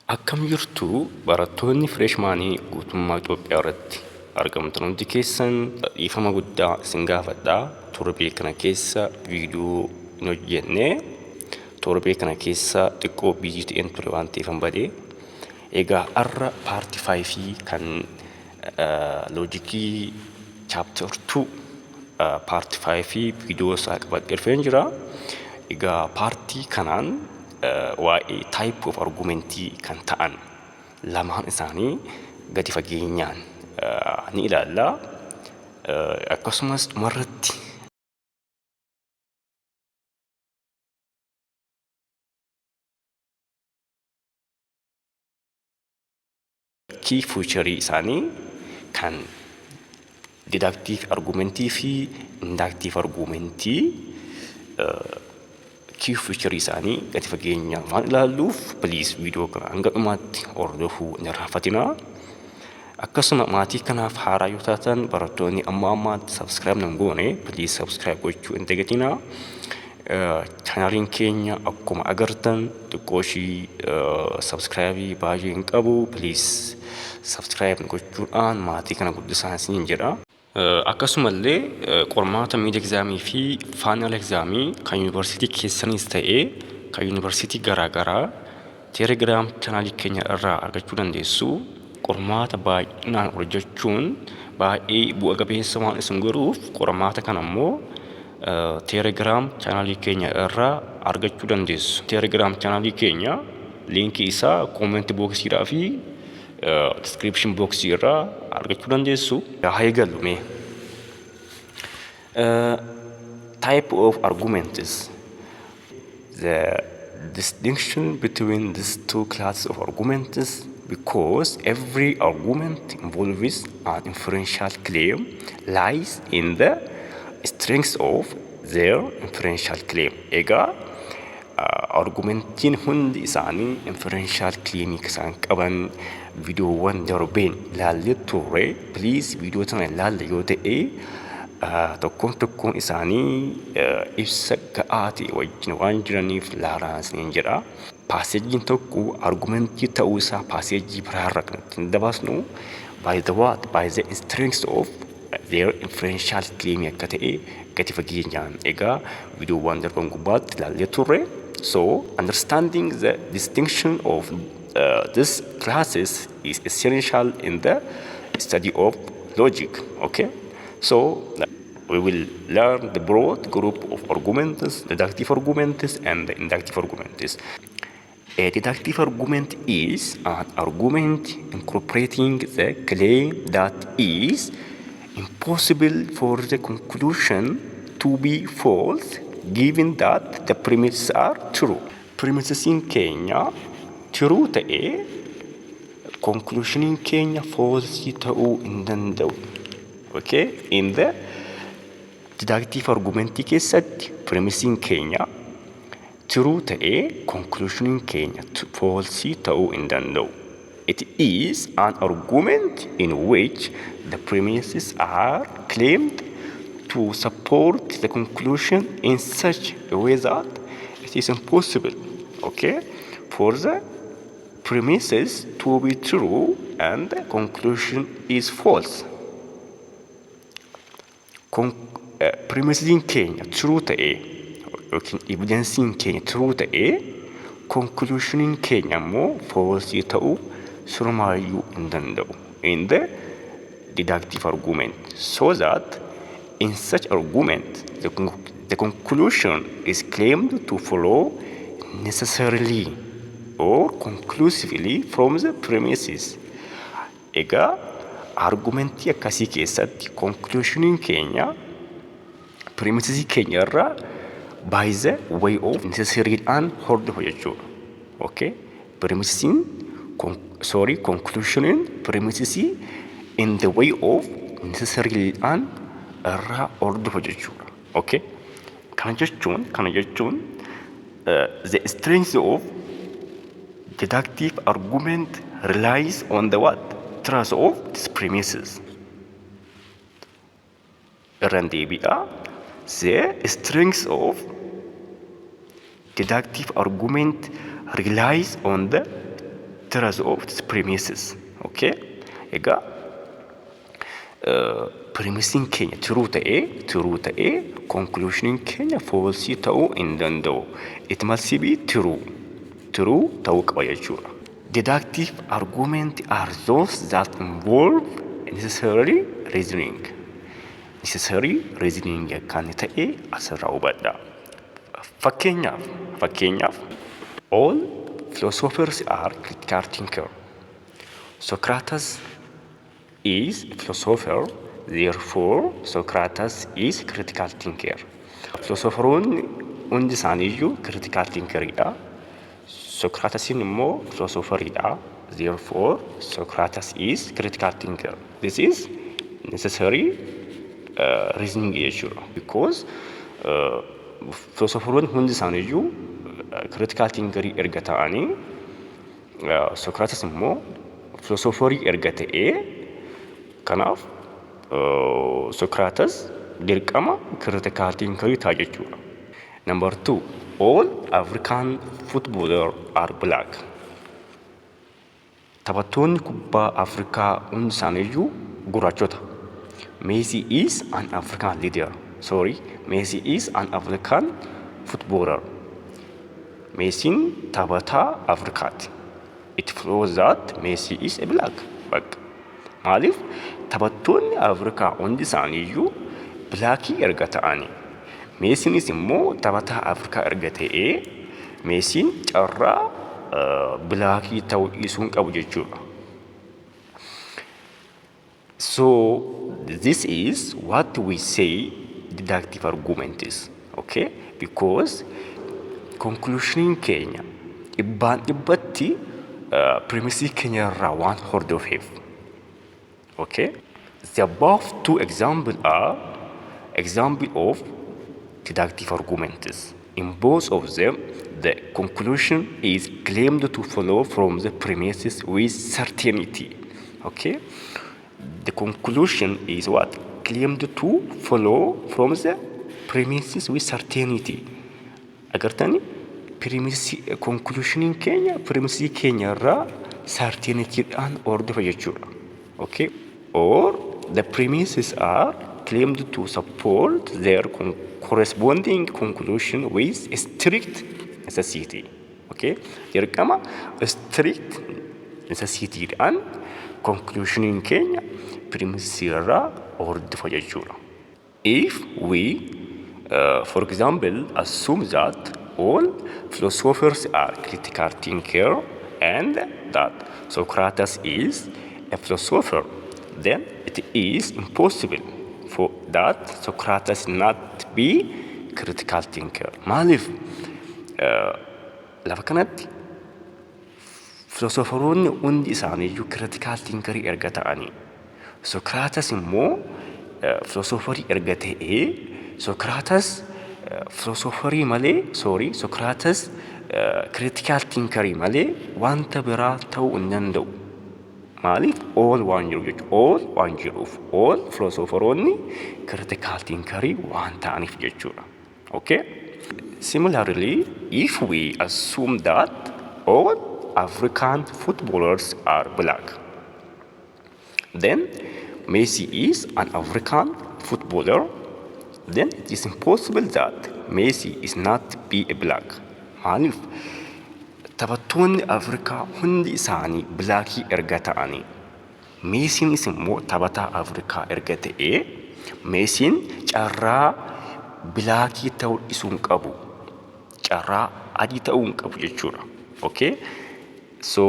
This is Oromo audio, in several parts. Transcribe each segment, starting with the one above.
Akkam jirtu barattoonni fireeshmaanii guutummaa Itoophiyaa irratti argamtan hundi keessan dhiifama guddaa isin gaafadhaa. Torbee kana keessa viidiyoo hin hojjenne. Torbee kana keessa xiqqoo biizii ta'een ture waan ta'eef badee. Egaa har'a paartii 5 kan loojikii chapter 2 paartii 5 viidiyoo isaa qabadhee dhufeen jira. Egaa paartii kanaan waa'ee type of argumentii kan ta'an lamaan isaanii gadi fageenyaan ni ilaalla. Akkasumas dhumarratti key feature isaanii kan deductive argumentii fi inductive argumentii key feature isaanii gadi fageenyaan waan ilaalluuf please viidiyoo kana hanga dhumaatti hordofuu hin irraanfatinaa. Akkasuma maatii kanaaf haaraa yoo taatan barattoonni ammaatti subscribe nan goone please subscribe gochuu hin dagatinaa. Channeliin keenya akkuma agartan xiqqooshii subscribe baay'ee hin qabu. Please subscribe gochuudhaan maatii kana guddisaa isiniin jedha. Akkasumallee qormaata mid exaamii fi final exaamii kan yuunivarsiitii keessanis ta'ee kan yuunivarsiitii garaagaraa Telegram channelii keenya irraa argachuu dandeessu. Qormaata baay'inaan hojjechuun baay'ee bu'a qabeessa waan isin godhuuf qormaata kana immoo Telegram channelii keenya irraa argachuu dandeessu. Telegram channelii keenya linkii isaa comment boxiidhaa fi description box irraa argachuu dandeessu. Haa eegallume. Type of arguments. The distinction between these two classes of arguments, because every argument involves an inferential claim, lies in the strength of their inferential claim. Egaa argumentiin hundi isaanii inferential claim isaan qaban viidiyoowwan darbeen ilaallee turre. Please viidiyoo sana ilaalle yoo ta'e tokkoon isaanii ibsa ga'aa ta'e wajjin waan jiraniif ilaalaa isiniin jedha. Paaseejiin tokko argumentii ta'uu isaa paaseejii biraarra kan ittiin dabaasnu by the strength of their inferential claim akka ta'e gadi fageenyaan egaa viidiyoowwan darban gubbaatti ilaallee turre. So understanding the distinction of these classes is essential in the study of logic. Okay, so we will learn the broad group of arguments, deductive arguments and the inductive arguments. A deductive argument is an argument incorporating the claim that is impossible for the conclusion to be false given that the premises are true. Premises in Kenya true ta'e conclusion in Kenya false ta'uu hin danda'u. Okay, in the deductive argument keessatti premise in Kenya true ta'e conclusion in Kenya false ta'uu hin danda'u. It is an argument in which the premises are claimed to support the conclusion in such a way that it is impossible, okay, for the premises to be true and the conclusion is false. Premises in Kenya true ta'e yookiin evidence in Kenya true ta'e conclusion in Kenya immoo false ta'uu surmaayyuu hin danda'u in the deductive argument, so that in such argument the conclusion is claimed to follow necessarily or conclusively from the premises. Egaa argumentii akkasii keessatti conclusion in Kenya premises keenya irraa by the way of necessary dhaan hordofa jechuudha. Okay, conclusion in premises in the way of necessary dhaan irraa hordofa jechuudha. Okay, kana jechuun the strength of deductive argument relies on the what? Trust of these premises. Irrandeebi'a. The strength of deductive argument relies on the terms of its premises. Okay? Egaa premisiin keenya true ta'ee conclusion keenya false ta'uu hin danda'u. It must be true ta'uu qaba jechuudha. Deductive argument are those that involve necessary reasoning. Necessary reasoning kan ta'e asirraa hubadha. Fakkeenyaaf all philosophers are critical thinkers. Socrates is a philosopher, therefore Socrates is critical thinker. Philosopheroonni hundi isaaniiyyuu critical thinkeridha. Socratesin immoo philosopheridha. Therefore Socrates is critical thinker. This is necessary reasoning jechuudha. Because philosopheroonni hundi isaaniiyyuu critical thinkerii erga ta'anii Socrates immoo philosopherii erga ta'ee kanaaf Socrates dirqama critical thinkerii ta'a jechuudha. Number 2, all African footballers are black. Taphattoonni kubbaa Afrikaa hundi isaaniiyyuu gurraachota. Messi is an African leader. Messi is an African footballer. Messiin taphataa Afrikaati. It follows that Messi is a black. Maaliif taphattoonni Afrikaa hundi isaaniiyyuu blackii erga ta'anii Messiinis immoo taphataa Afrikaa erga ta'ee Messiin carraa blackii ta'uu dhiisuu hin qabu jechuudha. So this is what we say deductive argument is. Okay? Because conclusion keenya dhibbatti premise keenya irraa waan hordofeef. Okay? The above two examples are example of deductive arguments. In both of them, the conclusion is claimed to follow from the premises with certainty. Okay? The conclusion is what? Claimed to follow from the premises with certainty. Agartani? Conclusion keenya premise keenya irraa certainty dhaan hordofa jechuudha. Okay? Or the premises are claimed to support their corresponding conclusion with strict necessity. Okay? Dirqama strict necessity dhaan conclusion keenya premise irraa hordofa jechuudha. If we, for example, assume that all philosophers are critical thinkers and that Socrates is a philosopher, then it is impossible for that Socrates not be critical thinker. Maaliif lafa kanatti philosopheroonni hundi isaaniiyyuu critical thinkerii erga ta'anii Socrates immoo philosopherii erga ta'ee Socrates philosopherii malee Socrates critical thinkerii malee wanta biraa ta'uu hin danda'u. Maaliif all waan jiruuf all philosopheroonni critical thinkerii waan ta'aniif jechuudha. Okay? Similarly, if we assume that all African footballers are black, then Messi is an African footballer, then it is impossible that Messi is not be a black. Maaliif taphattoonni Afrikaa hundi isaanii blackii erga ta'anii Messiinis immoo taphataa Afrikaa erga ta'ee Messiin carraa blackii ta'uu dhiisuu hin qabu. Carraa adii ta'uu hin qabu jechuudha. Okay? So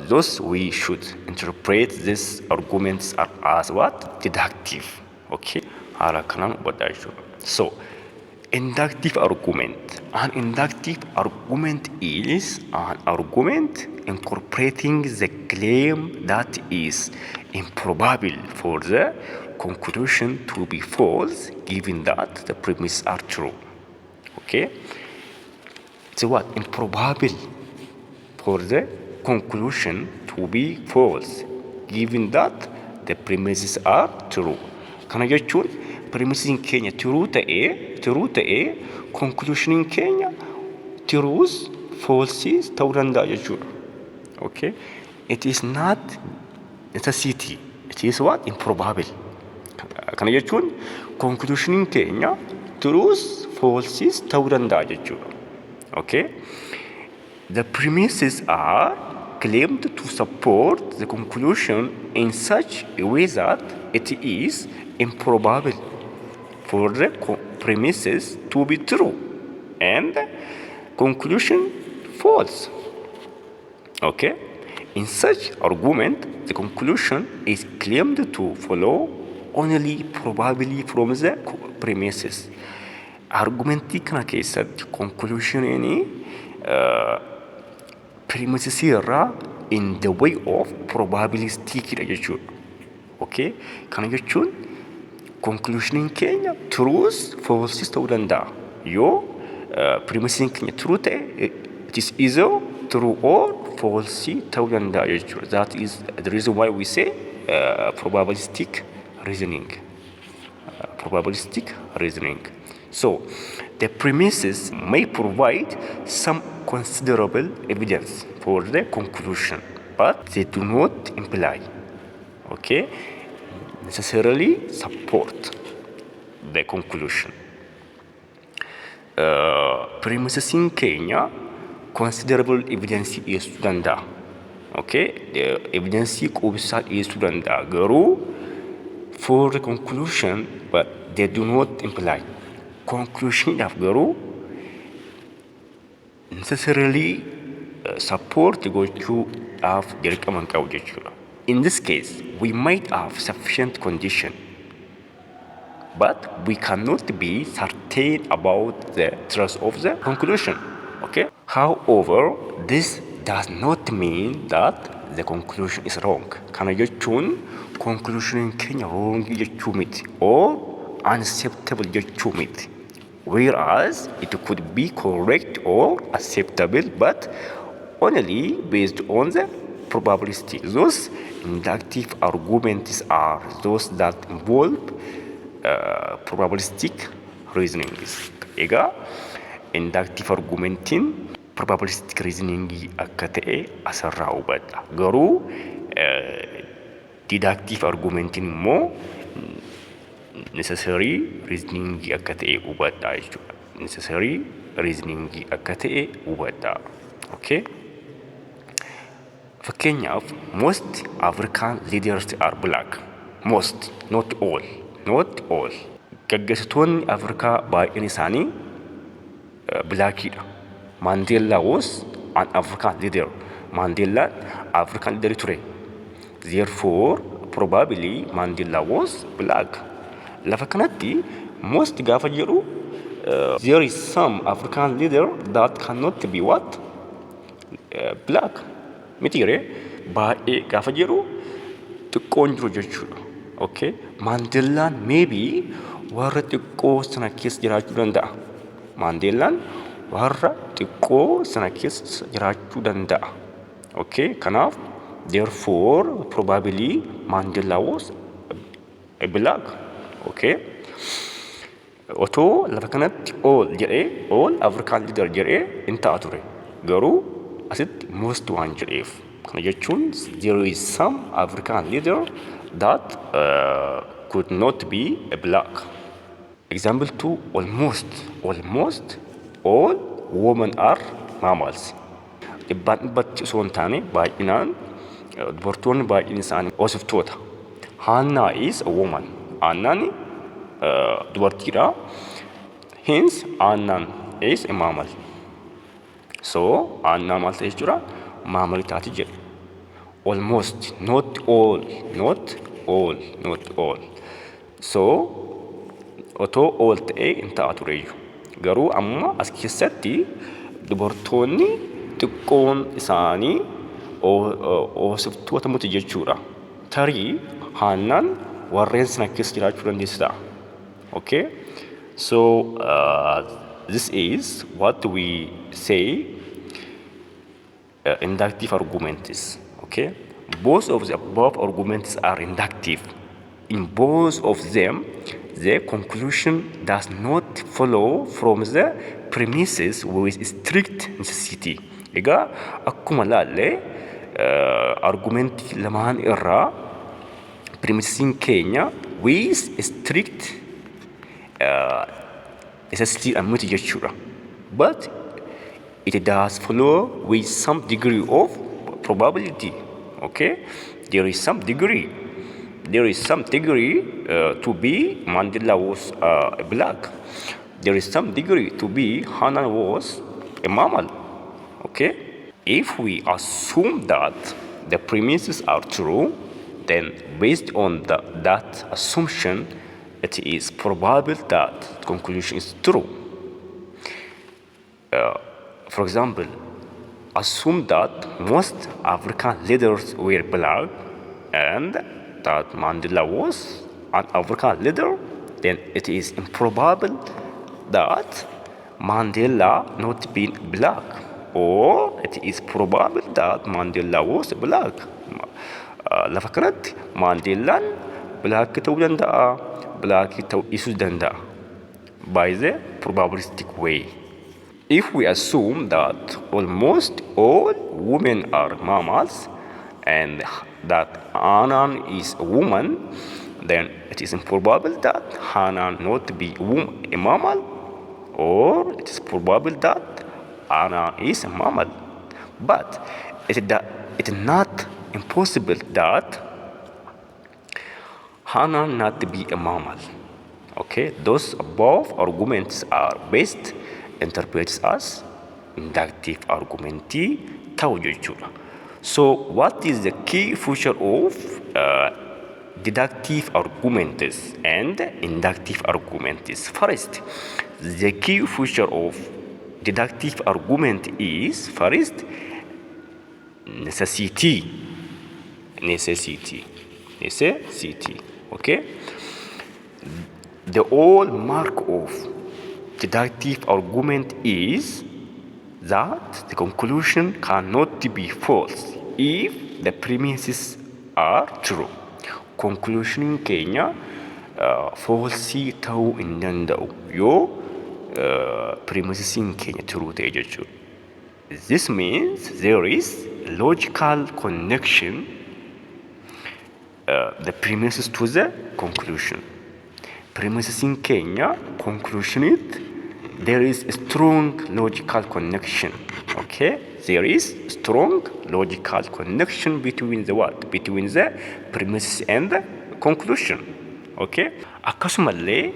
thus we should interpret these arguments as what? Deductive. Okay? Haala kanaan hubadhaa jechuudha. So inductive argument. An inductive argument is an argument incorporating the claim that is improbable for the conclusion to be false given that the premises are true. Okay? So what? Improbable for the conclusion to be false given that the premises are true. Kana jechuun premisiin keenya true ta'ee conclusion keenya trues falses ta'uu danda'a jechuudha. Okay, it is not necessity. It is what? Improbable. Kana jechuun conclusion keenya truths, falses ta'uu danda'a jechuudha. Okay, the premises are claimed to support the conclusion in such a way that it is improbable for the premises to be true and conclusion false. Okay? In such argument, the conclusion is claimed to follow only probably from the premises. Argumentii kana keessatti conclusioniin premises irraa in the way of probabilistic dha jechuudha. Okay? Kana jechuun conclusioniin keenya truths, falses ta'uu danda'a. Yoo premisiin keenya true ta'e it is either true or false ta'uu danda'a jechuudha. That is the reason why we say probabilistic reasoning. Probabilistic reasoning. So, the premises may provide some considerable evidence for the conclusion, but they do not imply, okay, necessarily support the conclusion. Premises in Kenya considerable evidence dhiyeessuu danda'a. Okay, the evidence quubsaa dhiyeessuu danda'a. Garuu for the conclusion, but they do not imply. Conclusion dhaaf garuu necessarily support gochuudhaaf dirqama hin qabu jechuudha. In this case, we might have sufficient condition, but we cannot be certain about the truth of the conclusion. Okay? However, this does not mean that the conclusion is wrong. Kana jechuun conclusion keenya wrong jechuu miti or unacceptable jechuu miti. Whereas it could be correct or acceptable, but only based on the probability. Those inductive arguments are those that involve probabilistic reasoning. Egaa inductive argumentiin probabilistic reasoning akka ta'e asirraa hubadha. Garuu deductive argumentiin immoo necessary reasoning akka ta'e hubadha jechuudha. Necessary reasoning akka ta'e hubadha. Okay? Fakkeenyaaf most African leaders are black. Most, not all. Not all. Gaggeessitoonni Afrikaa baay'een isaanii blackidha. Mandela was an African leader. Mandela African leader ture. Therefore, probably Mandela was black. Lafa kanatti most gaafa jedhu there is some African leader that cannot be what? Black. Mitire baay'ee gaafa jedhu xiqqoon jiru jechuudha. Okay? Mandelaan maybe warra xiqqoo sana keessa jiraachuu danda'a. Mandelaan warra xiqqoo sana keessa jiraachuu danda'a. Okay? Kanaaf therefore probably Mandela was a black. Okay? Otoo lafa kanatti all jedhee all African leader jedhee hin ta'a ture. Garuu asitti most waan jedheef. Kana jechuun there is some African leader that could not be a black. Example 2, almost all women are mammals. Dhibbaan dhibbatti osoo hin taane baay'inaan dubartoonni baay'een isaanii hoosiftoota. Hannah is a woman. Hannaan dubartiidha. Hence, Hannah is a mammal. So, Hannah maal ta'e jechuudha? Mammal taati jedhe. Almost, not all. So, otoo all ta'e hin ta'a tureeyyu. Garuu amma as keessatti dubartoonni xiqqoon isaanii hoosiftoota muti jechuudha. Tarii Hannaan warreen sana keessa jiraachuu dandeessi ta'a. Okay? So, this is what we say inductive arguments. Okay? Both of the above arguments are inductive. In both of them, the conclusion does not follow from the premises with strict necessity. Egaa akkuma laalle argumentii lamaan irraa premisesiin keenya with strict necessity miti jechuudha. But it does follow with some degree of probability. Okay, there is some degree to be Mandela was black. There is some degree to be Hanan was a mammal. Okay, if we assume that the premises are true, then based on that assumption, it is probable that the conclusion is true. For example, assume that most African leaders were black and that Mandela was an African leader, then it is improbable that Mandela not being black, or it is probable that Mandela was black. Lafa kanatti Mandelaan black ta'uu danda'a, black ta'uu dhiisuu danda'a by the probabilistic way. If we assume that almost all women are mammals and that Hanan is a woman, then it is improbable that Hanan not be a mammal, or it is probable that Hanan is a mammal. But it is not impossible that Hanan not be a mammal. Okay, those above arguments are best interpreted as inductive argumenti ta'u jechuudha. So what is the key feature of deductive arguments and inductive arguments? First, the key feature of deductive argument is first necessity. Okay, the hallmark of deductive argument is that the conclusion cannot be false if the premises are true. Conclusion keenya false ta'uu hin danda'u yoo premises keenya true ta'e jechuudha. This means there is logical connection the premises to the conclusion. Premises keenya conclusion it there is a strong logical connection. Okay, there is strong logical connection between the what? Between the premises and the conclusion. Okay, akkasumallee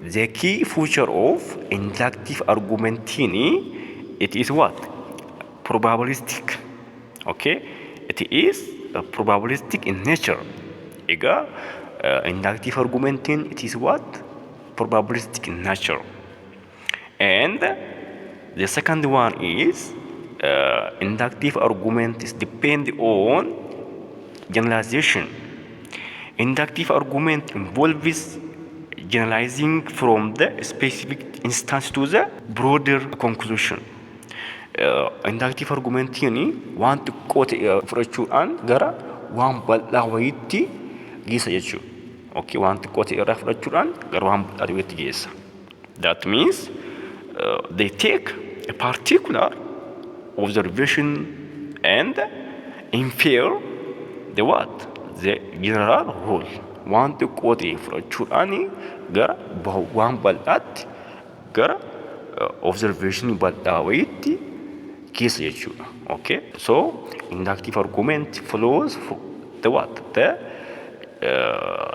the key feature of inductive argumentini, it is what? Probabilistic. Okay, it is probabilistic in nature. Ega inductive argumentin, it is what? Probabilistic in nature. And the second one is inductive argument is depend on generalization. Inductive argument involves generalizing from the specific instance to the broader conclusion. Inductive argument yani waan xiqqoo ta'e fudhachuudhaan gara waan bal'aa wayiitti geessa jechuudha. Okay, waan xiqqoo ta'e irraa fudhachuudhaan gara waan bal'aa wayiitti geessa. That means they take a particular observation and infer the what? The general rule. Waan xiqqoo ta'e fudhachuudhaan gara waan bal'aatti gara observation bal'aa wayiitti geessa jechuudha. Okay, so inductive argument follows the what? The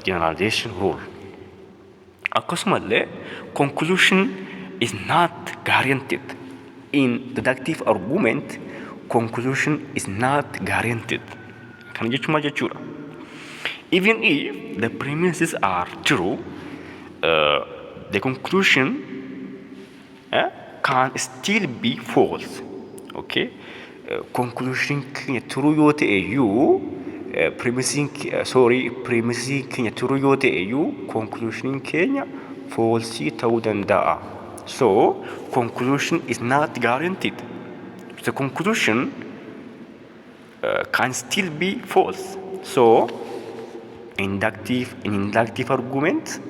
generalization rule. Akkasumallee conclusion is not guaranteed. In deductive argument, conclusion is not guaranteed. Kan jechuun jechuudha. Even if the premises are true, the conclusion can still be false. Okay, conclusion keenya true yoo ta'e iyyuu premises keenya true yoo ta'e iyyuu conclusion keenya false ta'uu danda'a. So conclusion is not guaranteed. The conclusion can still be false. So in inductive argument,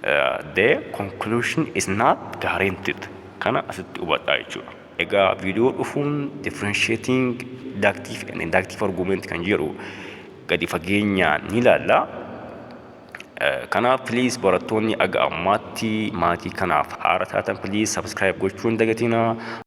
the conclusion is not guaranteed. Kana asitti hubadhaa jechuudha. egaa viidiyoo dhufuun differentiating deductive and inductive argument kan jedhu gadi fageenyaan ni ilaalla. Kanaaf please barattoonni aga ammaatti maatii kanaaf haara taatan please subscribe gochuun dagatinaa.